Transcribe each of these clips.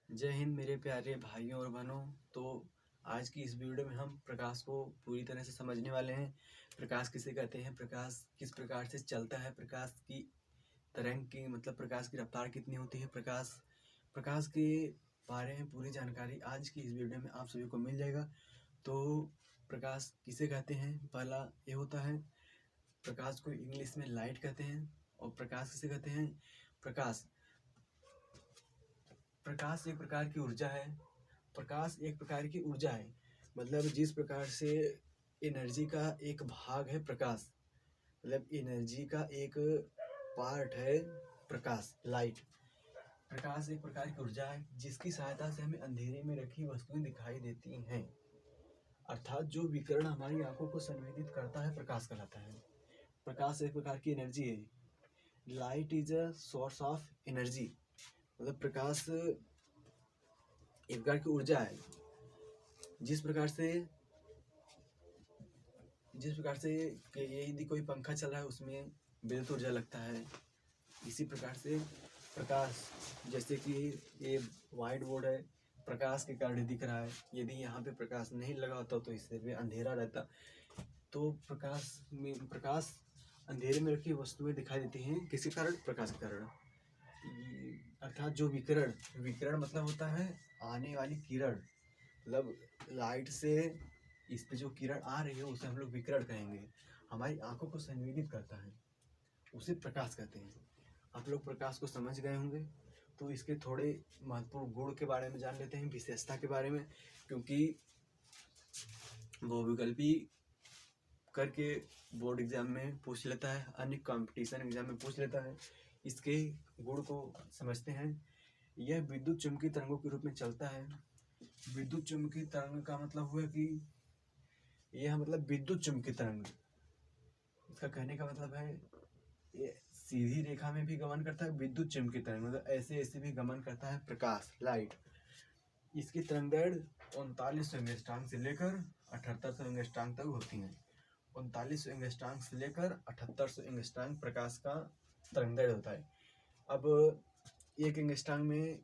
जय हिंद मेरे प्यारे भाइयों और बहनों। तो आज की इस वीडियो में हम प्रकाश को पूरी तरह से समझने वाले हैं। प्रकाश किसे कहते हैं, प्रकाश किस प्रकार से चलता है, प्रकाश की तरंग की मतलब प्रकाश की रफ्तार कितनी होती है, प्रकाश के बारे में पूरी जानकारी आज की इस वीडियो में आप सभी को मिल जाएगा। तो प्रकाश किसे कहते हैं, पहला ये होता है प्रकाश को इंग्लिश में लाइट कहते हैं। और प्रकाश किसे कहते हैं, प्रकाश प्रकाश एक प्रकार की ऊर्जा है। प्रकाश एक प्रकार की ऊर्जा है, मतलब जिस प्रकार से एनर्जी का एक भाग है प्रकाश, मतलब एनर्जी का एक पार्ट है प्रकाश, लाइट। प्रकाश एक प्रकार की ऊर्जा है जिसकी सहायता से हमें अंधेरे में रखी वस्तुएं दिखाई देती हैं, अर्थात जो विकिरण हमारी आंखों को संवेदित करता है प्रकाश कहलाता है। प्रकाश एक प्रकार की एनर्जी है। Light is a source of energy, मतलब प्रकाश एक प्रकार की ऊर्जा है। जिस प्रकार से यदि कोई पंखा चल रहा है उसमें विद्युत ऊर्जा लगता है, इसी प्रकार से प्रकाश, जैसे कि ये व्हाइट बोर्ड है, प्रकाश के कारण दिख रहा है। यदि यहाँ पे प्रकाश नहीं लगा होता तो इससे भी अंधेरा रहता। तो प्रकाश अंधेरे में रखी वस्तुएं दिखाई देती हैं किसी कारण, प्रकाश के कारण। अर्थात जो विकिरण मतलब होता है आने वाली किरण, मतलब लाइट से इस पे जो किरण आ रही है उसे हम लोग विकिरण कहेंगे। हमारी आंखों को संवेदित करता है, उसे प्रकाश कहते हैं। आप लोग प्रकाश को समझ गए होंगे, तो इसके थोड़े महत्वपूर्ण गुण के बारे में जान लेते हैं, विशेषता के बारे में, क्योंकि वो विकल्पी करके बोर्ड एग्जाम में पूछ लेता है, अन्य कंपटीशन एग्जाम में पूछ लेता है। इसके गुण को समझते हैं। यह विद्युत चुम्बकीय तरंगों के रूप में चलता है। विद्युत चुम्बकीय तरंग का मतलब हुआ कि यह मतलब विद्युत चुम्बकीय तरंग, इसका कहने का मतलब है ये सीधी रेखा में भी गमन करता है। विद्युत चुम्बकीय तरंग मतलब ऐसे ऐसे भी गमन करता है प्रकाश, लाइट। इसकी तरंगदैर्घ्य 3900 एंगस्ट्रॉम से लेकर 7800 एंगस्ट्रॉम तक होती है। 3900 एंगस्ट्रॉम से लेकर 7800 एंगस्ट्रॉम प्रकाश का तरंगदैर्घ्य होता है। अब एक एंगस्ट्रॉम में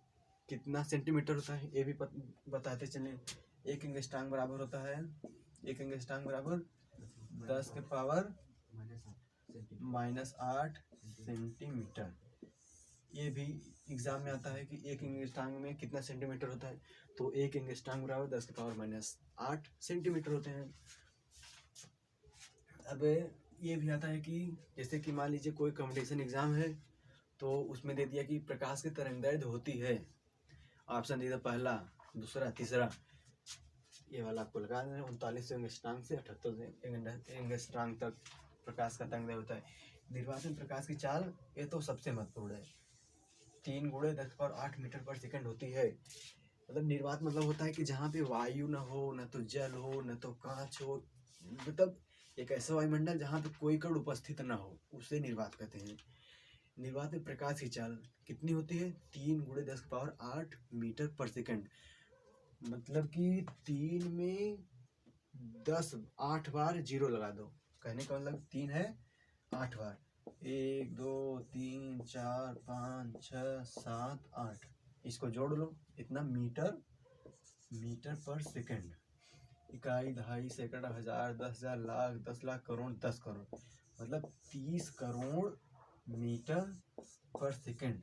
कितना सेंटीमीटर होता है ये भी बताते चलें। एक एंगस्ट्रॉम बराबर होता है, एक एंगस्ट्रॉम बराबर 10 के पावर -8 सेंटीमीटर। ये भी एग्जाम में आता है कि एक एंगस्ट्रॉम में कितना सेंटीमीटर होता है, तो एक एंगस्ट्रॉम बराबर 10 के पावर -8 सेंटीमीटर होते हैं। अब ये भी आता है कि जैसे कि मान लीजिए कोई कंपटीशन एग्जाम है, तो उसमें दे दिया कि प्रकाश की तरंगदैर्घ्य होती है, ऑप्शन दे दिया पहला, दूसरा, तीसरा, ये वाला आपको लगा देना 3900 एंगस्ट्रॉम से 7800 एंगस्ट्रॉम तक प्रकाश का तरंगदैर्घ्य होता है। निर्वात में प्रकाश की चाल, ये तो सबसे महत्वपूर्ण है, 3 गुणे 10⁸ मीटर पर सेकंड होती है। मतलब निर्वात मतलब होता है कि जहाँ पे वायु न हो, न तो जल हो, न तो कांच हो, मतलब एक ऐसा वायुमंडल जहाँ पे कोई कण उपस्थित न हो, उसे निर्वात कहते हैं। निर्वात में प्रकाश की चाल कितनी होती है, 3 गुणे 10⁸ मीटर पर सेकंड, मतलब कि 3 में 8 बार जीरो लगा दो। कहने का मतलब 3 है 8 बार, 1 2 3 4 5 6 7 8, इसको जोड़ लो, इतना मीटर पर सेकंड। इकाई, दहाई, सैकड़ा, हजार, 10,000, लाख, 10 लाख, करोड़, 10 करोड़, मतलब 30 करोड़ मीटर पर सेकंड।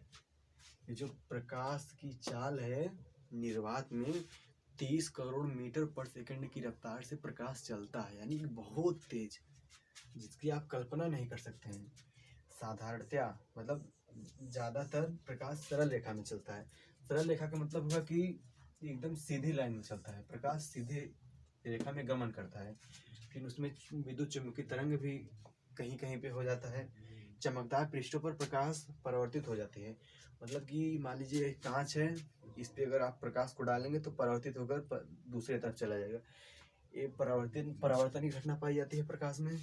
ये जो प्रकाश की चाल है निर्वात में, 30 करोड़ मीटर पर सेकंड की रफ्तार से प्रकाश चलता है, यानी बहुत तेज, जिसकी आप कल्पना नहीं कर सकते हैं। साधारणतया मतलब ज़्यादातर प्रकाश सरल रेखा में चलता है। सरल रेखा का मतलब हुआ कि एकदम सीधी लाइन में चलता है प्रकाश, सीधे रेखा में गमन करता है। फिर उसमें विद्युत चुम्बकीय तरंग भी कहीं कहीं पे हो जाता है। चमकदार पृष्ठों पर प्रकाश परावर्तित हो जाती है, मतलब कि मान लीजिए एक कांच है, इस पे अगर आप प्रकाश को डालेंगे तो परावर्तित होकर दूसरे तरफ चला जाएगा। ये परावर्तन की घटना पाई जाती है प्रकाश में,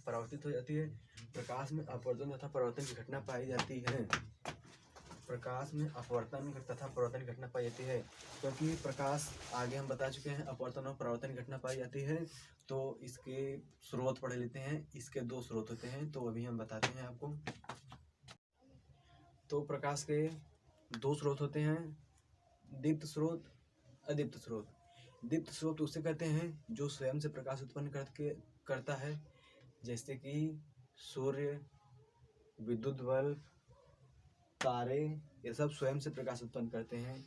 परावर्तित हो जाती है। प्रकाश में अपवर्तन तथा परावर्तन की घटना पाई जाती है। प्रकाश में अपवर्तन तथा परावर्तन की घटना पाई जाती है, क्योंकि प्रकाश आगे हम बता चुके हैं अपवर्तन और परावर्तन की घटना पाई जाती है। तो इसके स्रोत पढ़ लेते हैं। इसके 2 स्रोत होते हैं, तो अभी हम बताते हैं आपको। तो प्रकाश के 2 स्रोत होते हैं, दीप्त स्रोत, अदीप्त स्रोत। दीप्त स्रोत उसे कहते हैं जो स्वयं से प्रकाश उत्पन्न करता है, जैसे कि सूर्य, विद्युत बल्ब, तारे, ये सब स्वयं से प्रकाश उत्पन्न करते हैं।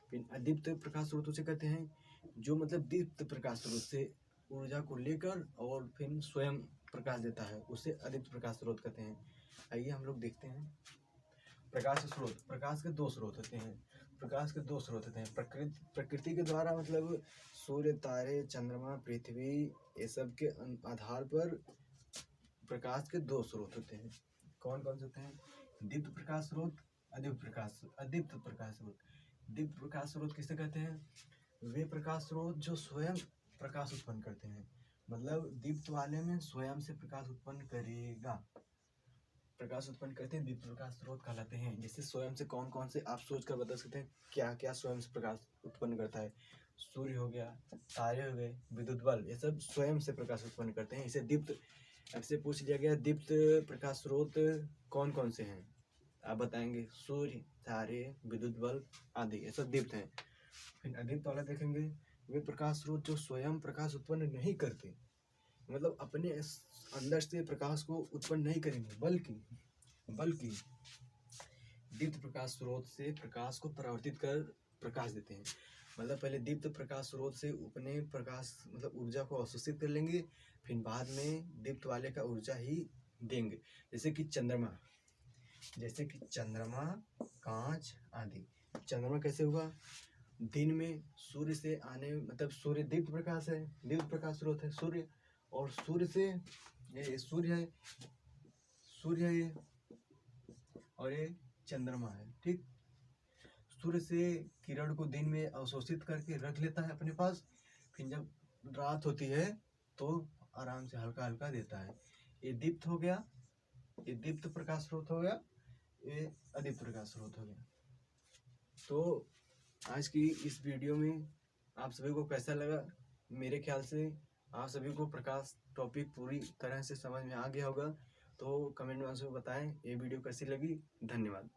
फिर अदीप्त प्रकाश स्रोत उसे कहते हैं जो मतलब दीप्त प्रकाश स्रोत से ऊर्जा को लेकर और फिर स्वयं प्रकाश देता है, उसे अदीप्त प्रकाश स्रोत कहते हैं। आइए हम लोग देखते हैं प्रकाश स्रोत। प्रकाश के दो स्रोत होते हैं। प्रकाश के दो स्रोत होते हैं। प्रकृति के द्वारा मतलब सूर्य, तारे, चंद्रमा, पृथ्वी, ये सब के आधार पर प्रकाश के दो स्रोत होते हैं। कौन कौन से होते हैं? दीप्त प्रकाश स्रोत, अदीप्त प्रकाश स्रोत। दीप्त प्रकाश स्रोत किसे कहते हैं? वे प्रकाश स्रोत जो स्वयं प्रकाश उत्पन्न करते हैं, मतलब दीप्त वाले में स्वयं से प्रकाश उत्पन्न करेगा, प्रकाश उत्पन्न करते हैं, दीप्त प्रकाश स्रोत कहलाते हैं। जैसे स्वयं से कौन कौन से आप सोच कर बता सकते हैं क्या क्या स्वयं से प्रकाश उत्पन्न करता है? सूर्य हो गया, तारे हो गए, विद्युत बल्ब, ये सब स्वयं से प्रकाश उत्पन्न करते हैं। इसे दीप्त, आपसे पूछ लिया गया दीप्त प्रकाश स्रोत कौन कौन से हैं, आप बताएंगे सूर्य, तारे, विद्युत बल्ब आदि, ये सब दीप्त हैं। फिर अदीप्त वाला देखेंगे, वे प्रकाश स्रोत जो स्वयं प्रकाश उत्पन्न नहीं करते, मतलब अपने अंदर से प्रकाश को उत्पन्न नहीं करेंगे, बल्कि दीप्त प्रकाश स्रोत से प्रकाश को परावर्तित कर प्रकाश देते हैं। मतलब पहले दीप्त प्रकाश स्रोत से अपने प्रकाश मतलब ऊर्जा को अवशोषित कर लेंगे, फिर बाद में दीप्त वाले का ऊर्जा ही देंगे। जैसे कि चंद्रमा, कांच आदि। चंद्रमा कैसे हुआ? दिन में सूर्य से आने, मतलब सूर्य दीप्त प्रकाश है, दीप्त प्रकाश स्रोत है सूर्य, और सूर्य से ये सूर्य है और ये चंद्रमा है, ठीक। सूर्य से किरण को दिन में अवशोषित करके रख लेता है अपने पास, फिर जब रात होती है तो आराम से हल्का हल्का देता है। ये दीप्त हो गया, ये दीप्त प्रकाश स्रोत हो गया, ये अदीप्त प्रकाश स्रोत हो गया। तो आज की इस वीडियो में आप सभी को कैसा लगा? मेरे ख्याल से आप सभी को प्रकाश टॉपिक पूरी तरह से समझ में आ गया होगा। तो कमेंट बॉक्स में बताएं ये वीडियो कैसी लगी। धन्यवाद।